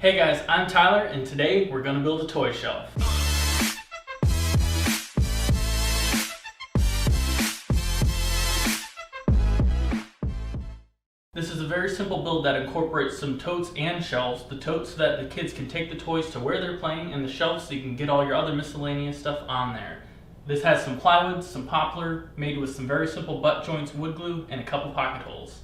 Hey guys, I'm Tyler, and today we're going to build a toy shelf. This is a very simple build that incorporates some totes and shelves. The totes so that the kids can take the toys to where they're playing, and the shelves so you can get all your other miscellaneous stuff on there. This has some plywood, some poplar, made with some very simple butt joints, wood glue, and a couple pocket holes.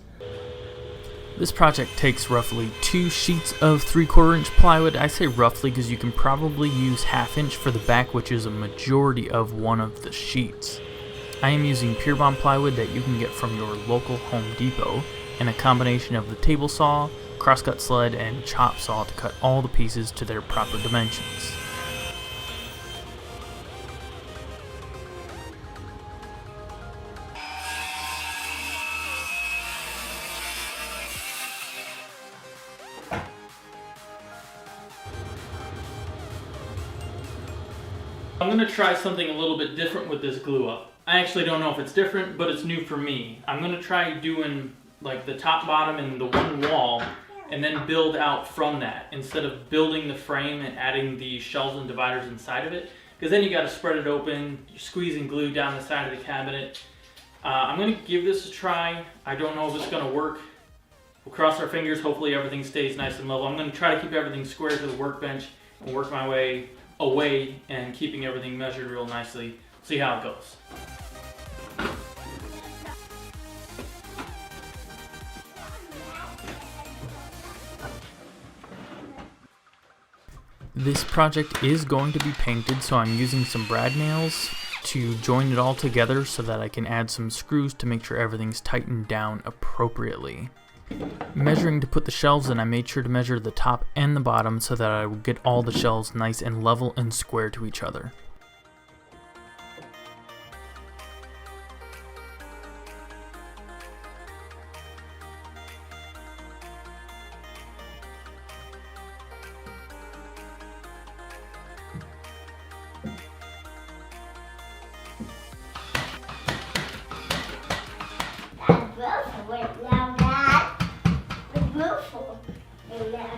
This project takes roughly 2 sheets of 3/4 inch plywood. I say roughly because you can probably use 1/2 inch for the back, which is a majority of one of the sheets. I am using Purebond plywood that you can get from your local Home Depot, and a combination of the table saw, crosscut sled, and chop saw to cut all the pieces to their proper dimensions. I'm going to try something a little bit different with this glue up. I actually don't know if it's different, but it's new for me. I'm going to try doing like the top, bottom, and the one wall, and then build out from that instead of building the frame and adding the shelves and dividers inside of it, because then you got to spread it open, you're squeezing glue down the side of the cabinet. I'm going to give this a try. I don't know if it's going to work. We'll cross our fingers. Hopefully everything stays nice and level. I'm going to try to keep everything square to the workbench and work my way away and keeping everything measured real nicely. See how it goes. This project is going to be painted, so I'm using some brad nails to join it all together so that I can add some screws to make sure everything's tightened down appropriately. Measuring to put the shelves in, I made sure to measure the top and the bottom so that I would get all the shelves nice and level and square to each other.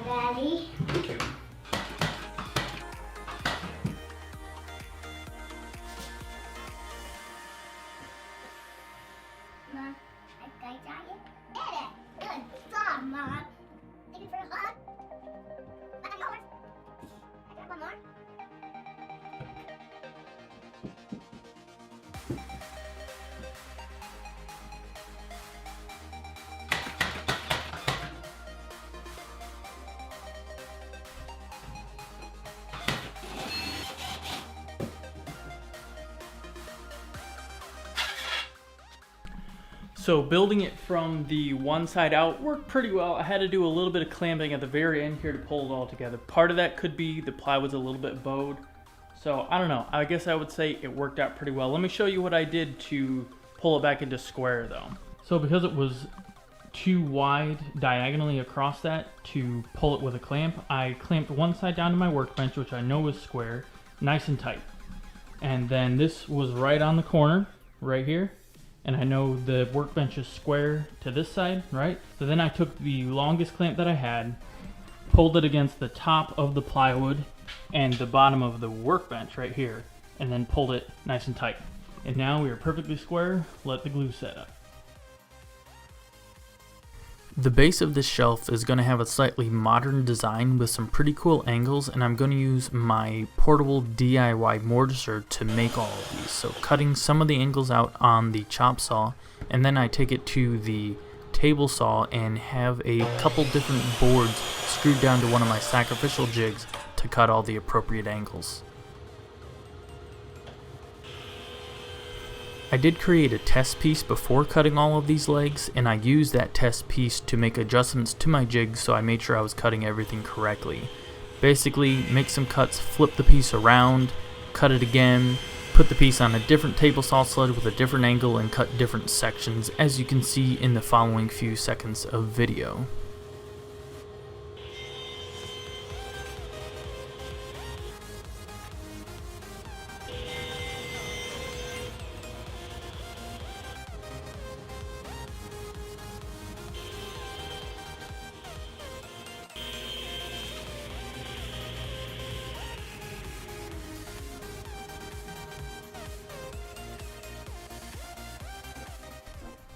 Daddy. Thank you. Mom, I got it. Get it. Good job, Mom. Thank you for the hug. I got more. I got one more. So building it from the one side out worked pretty well. I had to do a little bit of clamping at the very end here to pull it all together. Part of that could be the plywood's a little bit bowed. So I don't know. I guess I would say it worked out pretty well. Let me show you what I did to pull it back into square though. So because it was too wide diagonally across that to pull it with a clamp, I clamped one side down to my workbench, which I know is square, nice and tight. And then this was right on the corner, right here. And I know the workbench is square to this side, right? So then I took the longest clamp that I had, pulled it against the top of the plywood and the bottom of the workbench right here, and then pulled it nice and tight. And now we are perfectly square. Let the glue set up. The base of this shelf is going to have a slightly modern design with some pretty cool angles, and I'm going to use my portable DIY mortiser to make all of these. So cutting some of the angles out on the chop saw, and then I take it to the table saw and have a couple different boards screwed down to one of my sacrificial jigs to cut all the appropriate angles. I did create a test piece before cutting all of these legs, and I used that test piece to make adjustments to my jig, so I made sure I was cutting everything correctly. Basically, make some cuts, flip the piece around, cut it again, put the piece on a different table saw sled with a different angle, and cut different sections, as you can see in the following few seconds of video.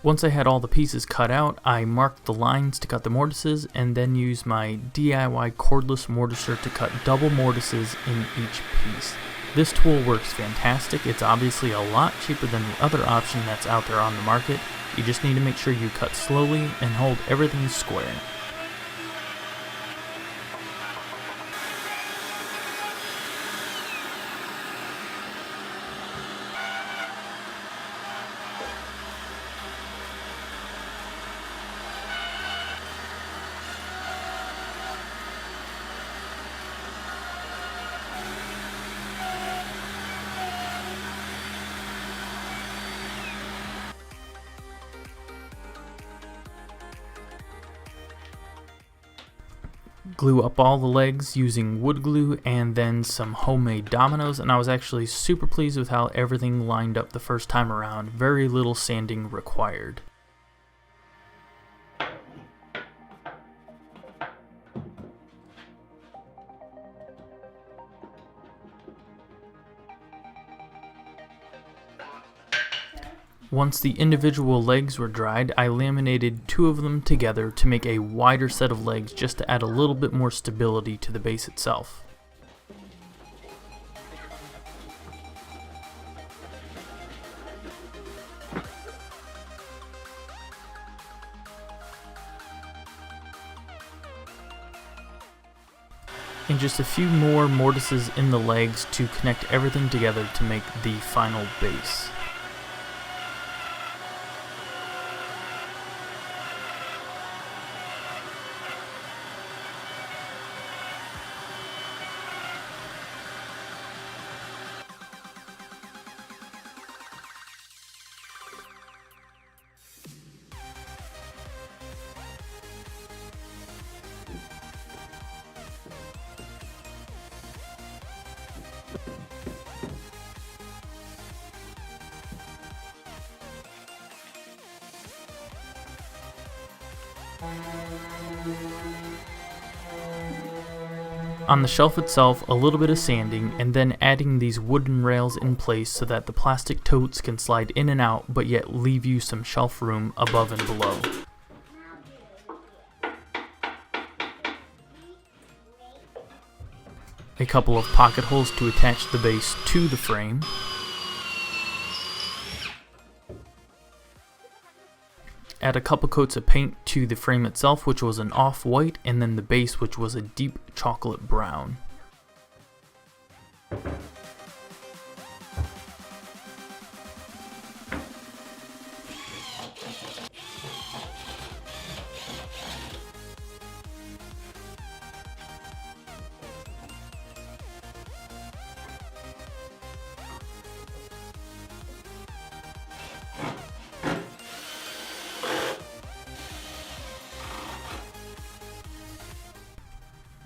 Once I had all the pieces cut out, I marked the lines to cut the mortises and then used my DIY cordless mortiser to cut double mortises in each piece. This tool works fantastic. It's obviously a lot cheaper than the other option that's out there on the market. You just need to make sure you cut slowly and hold everything square. Glue up all the legs using wood glue and then some homemade dominoes, and I was actually super pleased with how everything lined up the first time around. Very little sanding required. Once the individual legs were dried, I laminated 2 of them together to make a wider set of legs just to add a little bit more stability to the base itself. And just a few more mortises in the legs to connect everything together to make the final base. On the shelf itself, a little bit of sanding, and then adding these wooden rails in place so that the plastic totes can slide in and out, but yet leave you some shelf room above and below. A couple of pocket holes to attach the base to the frame. Add a couple coats of paint to the frame itself, which was an off-white, and then the base, which was a deep chocolate brown.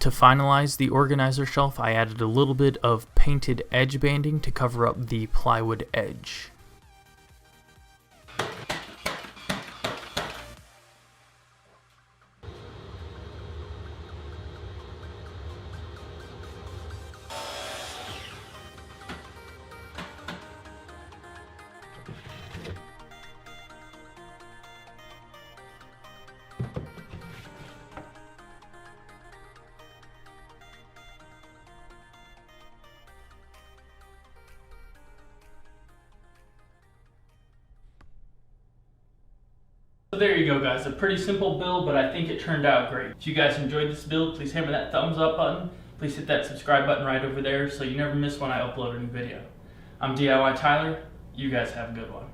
To finalize the organizer shelf, I added a little bit of painted edge banding to cover up the plywood edge. So there you go, guys, a pretty simple build, but I think it turned out great. If you guys enjoyed this build, please hammer that thumbs up button. Please hit that subscribe button right over there so you never miss when I upload a new video. I'm DIYTyler. You guys have a good one.